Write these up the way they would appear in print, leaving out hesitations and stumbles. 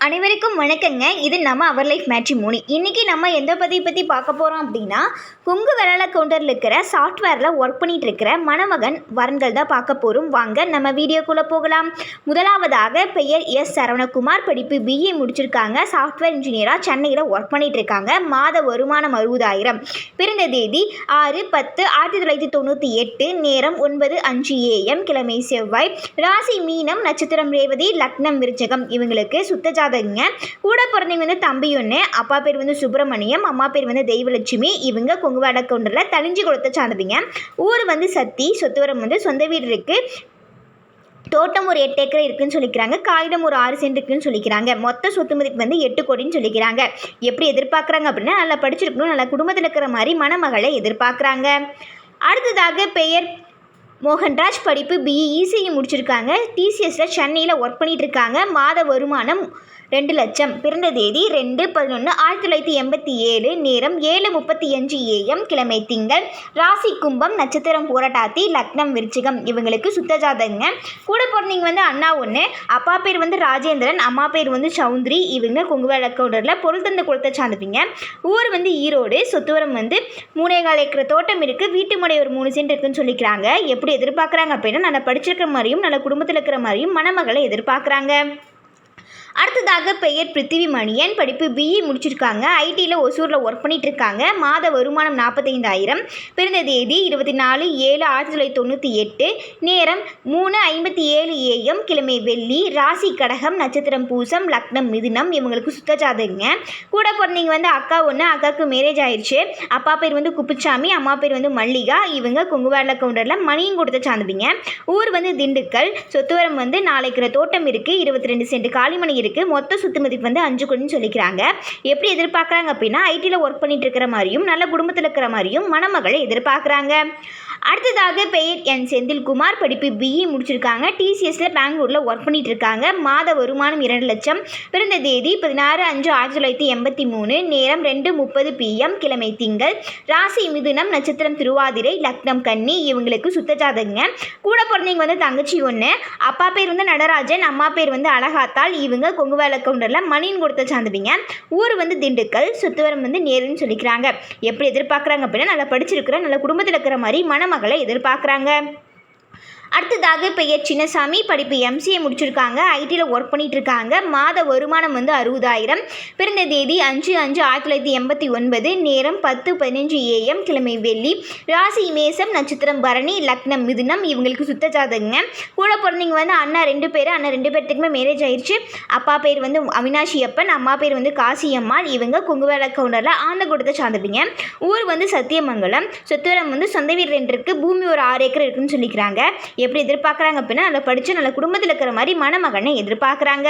அனைவருக்கும் வணக்கங்க. இது நம்ம அவர் லைஃப் மேட்ரிமோனி. இன்றைக்கி நம்ம எந்த பற்றி பார்க்க போகிறோம் அப்படின்னா, கொங்கு வெள்ளாள கவுண்டரில் இருக்கிற சாஃப்ட்வேரில் ஒர்க் பண்ணிகிட்டு இருக்கிற மணமகன் வரன்கள் தான் பார்க்க போகிறோம். வாங்க நம்ம வீடியோக்குள்ளே போகலாம். முதலாவதாக பெயர் எஸ் சரவணகுமார். படிப்பு பிஏ முடிச்சிருக்காங்க. சாஃப்ட்வேர் இன்ஜினியராக சென்னையில் ஒர்க் பண்ணிகிட்டு இருக்காங்க. மாத வருமானம் 60,000. பிறந்த தேதி 6/10/1998. நேரம் 9:05 AM. கிழமை செவ்வாய். ராசி மீனம். நட்சத்திரம் ரேவதி. லக்னம் விருச்சகம். இவங்களுக்கு சுத்த கூட பிறந்தவங்க வந்து தம்பி ஒன்று. அப்பா பேர் வந்து சுப்பிரமணியம். அம்மா பேர் வந்து தெய்வலட்சுமி. இவங்க கொங்கு வேட கவுண்டரில் தளிஞ்சி குளத்தை சார்ந்தவங்க. ஊர் வந்து சத்தி. சொத்துவரம் வந்து சொந்த வீடு இருக்குது. தோட்டம் ஒரு 8 ஏக்கர் இருக்குன்னு சொல்லிக்கிறாங்க. காகிதம் ஒரு 6 சென்ட் இருக்குன்னு சொல்லிக்கிறாங்க. மொத்த சொத்து மதிப்பு வந்து 8 கோடின்னு சொல்லிக்கிறாங்க. எப்படி எதிர்பார்க்குறாங்க அப்படின்னா, நல்லா படிச்சிருக்கணும், நல்லா குடும்பத்தில் இருக்கிற மாதிரி மணமகளை எதிர்பார்க்குறாங்க. அடுத்ததாக பெயர் மோகன்ராஜ். படிப்பு பிஇ இசிஇ முடிச்சிருக்காங்க. டிசிஎஸில் சென்னையில் ஒர்க் பண்ணிகிட்டு இருக்காங்க. மாத வருமானம் 2 லட்சம். பிறந்த தேதி 2/11/1987. நேரம் 7:35 AM. கிழமை திங்கள். ராசி கும்பம். நட்சத்திரம் போராட்டாத்தி. லக்னம் விருச்சிகம். இவங்களுக்கு சுத்த ஜாதகங்க. கூட பிறந்தவங்க வந்து அண்ணா ஒன்று. அப்பா பேர் வந்து ராஜேந்திரன். அம்மா பேர் வந்து சௌத்ரி. இவங்க கொங்கு வேள கவுண்டரில் பொருள் தந்த குளத்தை சார்ந்துப்பீங்க. ஊர் வந்து ஈரோடு. சொத்துவரம் வந்து 3.25 ஏக்கர் தோட்டம் இருக்குது. வீட்டு முறை ஒரு 3 சென்ட் இருக்குன்னு சொல்லிக்கிறாங்க. எப்படி எதிர்பார்க்குறாங்க அப்படின்னா, நல்லா படிச்சிருக்கிற மாதிரியும் நல்ல குடும்பத்தில் இருக்கிற மாதிரியும் மணமகளை எதிர்பார்க்குறாங்க. அடுத்ததாக பெயர் பிருத்திவி மணியன். படிப்பு பிஇ முடிச்சிருக்காங்க. ஐடியில் ஒசூரில் ஒர்க் பண்ணிட்டு இருக்காங்க. மாத வருமானம் 45,000. பிறந்த தேதி 24/7/1998. நேரம் 3:57 AM. கிழமை வெள்ளி. ராசி கடகம். நட்சத்திரம் பூசம். லக்னம் மிதுனம். இவங்களுக்கு சுத்த ஜாதகங்க. கூட பிறந்தவங்க வந்து அக்கா ஒன்று. அக்காவுக்கு மேரேஜ் ஆயிடுச்சு. அப்பா பேர் வந்து குப்புச்சாமி. அம்மா பேர் வந்து மல்லிகா. இவங்க கொங்கு வேள கவுண்டரில் மணியும் கொடுத்த சார்ந்துப்பீங்க. ஊர் வந்து திண்டுக்கல். சொத்துவரம் வந்து 4 ஏக்கர் தோட்டம் இருக்குது. 22 சென்ட் காலிமணி இருக்குது. மொத்த சொத்து மதிப்பு வந்து 5 கோடின்னு சொல்லிக்கிறாங்க. எப்படி எதிர்பார்க்குறாங்க அப்படின்னா, ஐடியில் ஒர்க் பண்ணிட்டு இருக்கிற மாதிரியும் நல்ல குடும்பத்தில் இருக்கிற மாதிரியும் மணமகளை எதிர்பார்க்குறாங்க. அடுத்ததாக பெயர் என் செந்தில்குமார். படிப்பு பிஇ முடிச்சிருக்காங்க. டிசிஎஸில் பெங்களூரில் ஒர்க் பண்ணிட்டு இருக்காங்க. மாத வருமானம் 2 லட்சம். பிறந்த தேதி 16/5/1983. நேரம் 2:30 PM. கிழமை திங்கள். ராசி மிதுனம். நட்சத்திரம் திருவாதிரை. லக்னம் கன்னி. இவங்களுக்கு சுத்த ஜாதகங்க. கூட பிறந்தவங்க வந்து தங்கச்சி ஒன்று. அப்பா பேர் வந்து நடராஜன். அம்மா பேர் வந்து அழகாத்தாள். இவங்க கொங்கு வேள கவுண்டரில் மணியின் கொடுத்த சார்ந்துப்பீங்க. ஊர் வந்து திண்டுக்கல். சொத்துவரம் வந்து நேருன்னு சொல்லிக்கிறாங்க. எப்படி எதிர்பார்க்குறாங்க அப்படின்னா, நல்லா படிச்சிருக்கிற நல்ல குடும்பத்தில் இருக்கிற மாதிரி மணமகளை எதிர்பார்க்குறாங்க. அடுத்ததாக பெயர் சின்னசாமி. படிப்பு எம்சிஏ முடிச்சிருக்காங்க. ஐடியில் ஒர்க் பண்ணிட்டு இருக்காங்க. மாத வருமானம் வந்து 60,000. பிறந்த தேதி 5/5/1989. நேரம் 10:15 AM. கிழமை வெள்ளி. ராசி மேசம். நட்சத்திரம் பரணி. லக்னம் மிதுனம். இவங்களுக்கு சுத்த ஜாதகங்க. கூட பிறந்தவங்க வந்து அண்ணா 2 பேர். அண்ணா 2 பேர்த்துக்குமே மேரேஜ் ஆயிடுச்சு. அப்பா பேர் வந்து அவினாஷி அப்பன். அம்மா பேர் வந்து காசியம்மாள். இவங்க கொங்கு வேள கவுண்டரில் ஆந்த கொடுத்த சார்ந்துப்பீங்க. ஊர் வந்து சத்தியமங்கலம். சொத்துவரம் வந்து சொந்த வீடு 2 இருக்குது. பூமி ஒரு 6 ஏக்கர் இருக்குன்னு சொல்லிக்கிறாங்க. எப்படி எதிர்பார்க்குறாங்க அப்படின்னா, நல்லா படித்து நல்ல குடும்பத்தில் இருக்கிற மாதிரி மணமகனை எதிர்பார்க்குறாங்க.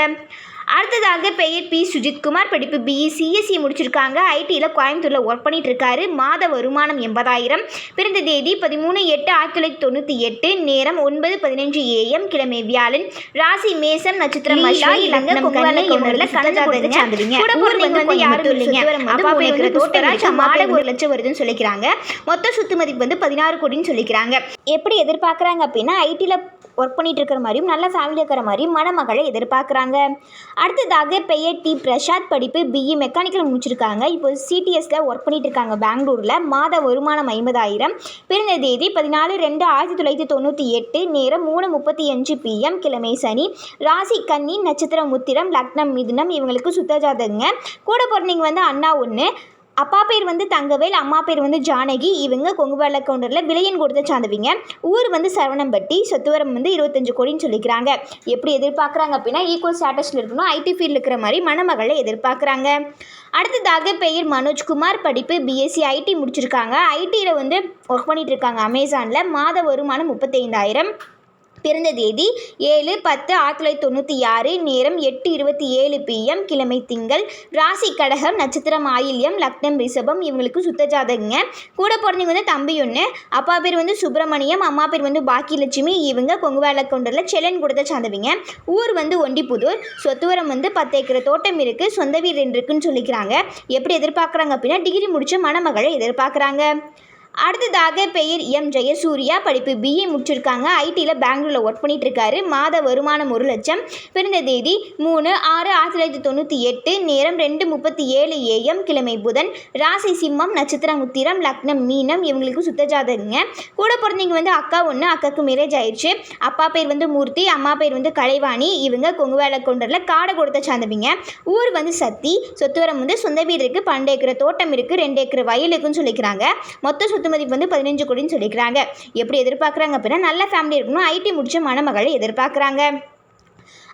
அடுத்ததாக பெயர் பி சுஜித்குமார். படிப்பு பிஇ சிஎஸ்சி முடிச்சிருக்காங்க. ஐடியில் கோயம்புத்தூரில் ஒர்க் பண்ணிட்டு இருக்காரு. மாத வருமானம் 80,000. பிறந்த தேதி 13/8/1998. நேரம் 9:15 AM. கிழமை வியாழன். ராசி மேசம். நட்சத்திரம் மஷாய். லக்னம் கன்னி. இவங்கள கலந்து சார்ந்துவீங்க. கூட பிறந்தவங்க வந்து யாரும் இல்லைங்க. அப்பா பேர் வந்து தோட்டராஜ். அம்மா பேர் 1 லட்சம் வருதுன்னு சொல்லிக்கிறாங்க. மொத்த சொத்து மதிப்பு வந்து 16 கோடின்னு சொல்லிக்கிறாங்க. எப்படி எதிர்பார்க்குறாங்க அப்படின்னா, ஐடியில் ஒர்க் பண்ணிட்டு இருக்கிற மாதிரியும் நல்ல ஃபேமிலி இருக்கிற மாதிரியும் மணமகளை எதிர்பார்க்குறாங்க. அடுத்ததாக பெயர் டி பிரசாத். படிப்பு பிஇ மெக்கானிக்கல் முடிச்சிருக்காங்க. இப்போ சிடிஎஸில் ஒர்க் பண்ணிட்டு இருக்காங்க பெங்களூரில். மாத வருமானம் 50,000. பிறந்த தேதி 14/2/1998. நேரம் 3:35 PM. கிழமை சனி. ராசி கன்னி. நட்சத்திரம் உத்திரம். லக்னம் மிதுனம். இவங்களுக்கு சுத்த ஜாதகங்க. கூட பிறந்தவங்க வந்து அண்ணா ஒன்று. அப்பா பேர் வந்து தங்கவேல். அம்மா பேர் வந்து ஜானகி. இவங்க கொங்கு வேள கவுண்டரில் விலையன் கொடுத்த சார்ந்தவங்க. ஊர் வந்து சரவணம்பட்டி. சொத்துவரம் வந்து 25 கோடின்னு சொல்லிக்கிறாங்க. எப்படி எதிர்பார்க்குறாங்க அப்படின்னா, ஈக்குவல் ஸ்டேட்டஸில் இருக்கணும், ஐடி ஃபீல்டு இருக்கிற மாதிரி மணமகளை எதிர்பார்க்குறாங்க. அடுத்ததாக பெயர் மனோஜ்குமார். படிப்பு பிஎஸ்சி ஐடி முடிச்சிருக்காங்க. ஐடியில் வந்து ஒர்க் பண்ணிட்டு இருக்காங்க அமேசானில். மாத வருமானம் 35,000. பிறந்த தேதி 7/10/1996. நேரம் 8:27 PM. கிழமை திங்கள். ராசி கடகம். நட்சத்திரம் ஆயில்யம். லக்னம் ரிஷபம். இவங்களுக்கு சுத்த ஜாதகங்க. கூட பிறந்தவங்க வந்து தம்பி ஒன்று. அப்பா பேர் வந்து சுப்பிரமணியம். அம்மா பேர் வந்து பாக்கியலட்சுமி. இவங்க கொங்கு வேள கவுண்டரில் செல்லன் கொடுத்த சார்ந்தவங்க. ஊர் வந்து ஒண்டிப்புதூர். சொத்துவரம் வந்து 10 ஏக்கர் தோட்டம் இருக்குது. சொந்த வீடு 2 இருக்குன்னு சொல்லிக்கிறாங்க. எப்படி எதிர்பார்க்குறாங்க அப்படின்னா, டிகிரி முடித்த மணமகளை எதிர்பார்க்குறாங்க. அடுத்ததாக பெயர் எம் ஜெயசூர்யா, படிப்பு பிஏ முடிச்சிருக்காங்க. ஐடியில் பெங்களூரில் ஒர்க் பண்ணிட்டு இருக்காரு. மாத வருமானம் 1 லட்சம். பிறந்த தேதி 3/6/1998. நேரம் 2:37 AM. கிழமை புதன். ராசி சிம்மம், நட்சத்திரம் உத்திரம், லக்னம் மீனம். இவங்களுக்கு சுத்த ஜாதகங்க. கூட பிறந்தவங்க வந்து அக்கா ஒன்று, அக்காவுக்கு மேரேஜ் ஆயிடுச்சு. அப்பா பேர் வந்து மூர்த்தி, அம்மா பேர் வந்து கலைவாணி. இவங்க கொங்குவேலக்கொண்டரில் காடை கொடுத்த சார்ந்தவங்க. ஊர் வந்து சத்தி. சொத்து வரம் வந்து சொந்த வீடு இருக்குது, 12 ஏக்கர் தோட்டம் இருக்குது, 2 ஏக்கர் வயல் இருக்குன்னு சொல்லிக்கிறாங்க. மொத்த சொத்து மதிப்பு வந்து 15 கோடின்னு சொல்லிக்கிறாங்க. எப்படி எதிர்பார்க்குறாங்க அப்படின்னா நல்ல ஃபேமிலி இருக்கணும், ஐடி முடிச்ச மணமகளை எதிர்பார்க்குறாங்க.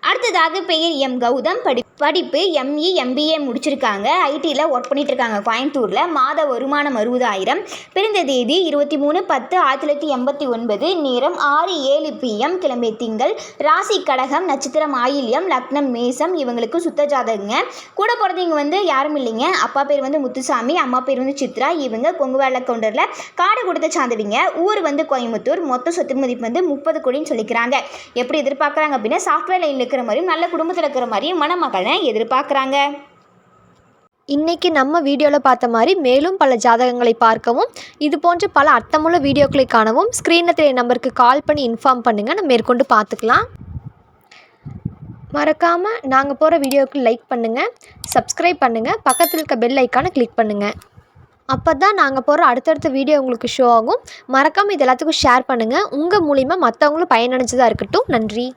அடுத்ததாக பெயர் எம் கௌதம், படிப்பு எம்இ எம்பிஏ முடிச்சிருக்காங்க. ஐடியில் ஒர்க் பண்ணிட்டு இருக்காங்க கோயம்புத்தூரில். மாத வருமானம் 60,000. பிறந்த தேதி 23/10/1989. நேரம் 6:07 PM. கிழமை திங்கள். ராசி கடகம், நட்சத்திரம் ஆயில்யம், லக்னம் மேசம். இவங்களுக்கு சுத்த ஜாதகங்க. கூட பிறந்தவங்க வந்து யாரும் இல்லைங்க. அப்பா பேர் வந்து முத்துசாமி, அம்மா பேர் வந்து சித்ரா. இவங்க கொங்குவேலக்கொண்டரில் காடு கொடுத்த சார்ந்தவங்க. ஊர் வந்து கோயம்புத்தூர். மொத்த சொத்து மதிப்பு வந்து 30 கோடின்னு சொல்லிக்கிறாங்க. எப்படி எதிர்பார்க்குறாங்க அப்படின்னா சாஃப்ட்வேர் லைனில் இருக்கிற மாதிரியும் நல்ல குடும்பத்தில் இருக்கிற மாதிரியும் மணமகளை எதிர்பார்க்குறாங்க. இன்றைக்கி நம்ம வீடியோவில் பார்த்த மாதிரி மேலும் பல ஜாதகங்களை பார்க்கவும், இது போன்ற பல அர்த்தமுள்ள வீடியோக்களை காணவும் ஸ்க்ரீனில் தெரிய நம்பருக்கு கால் பண்ணி இன்ஃபார்ம் பண்ணுங்கள். நம்ம மேற்கொண்டு பார்த்துக்கலாம். மறக்காமல் நாங்கள் போகிற வீடியோவுக்கு லைக் பண்ணுங்கள், சப்ஸ்கிரைப் பண்ணுங்கள், பக்கத்தில் இருக்க பெல் ஐக்கானை கிளிக் பண்ணுங்கள். அப்போ தான் நாங்கள் போகிற அடுத்தடுத்த வீடியோ உங்களுக்கு ஷோ ஆகும். மறக்காமல் இது எல்லாத்துக்கும் ஷேர் பண்ணுங்கள். உங்கள் மூலிமா மற்றவங்களும் பயனடைஞ்சதாக இருக்கட்டும். நன்றி.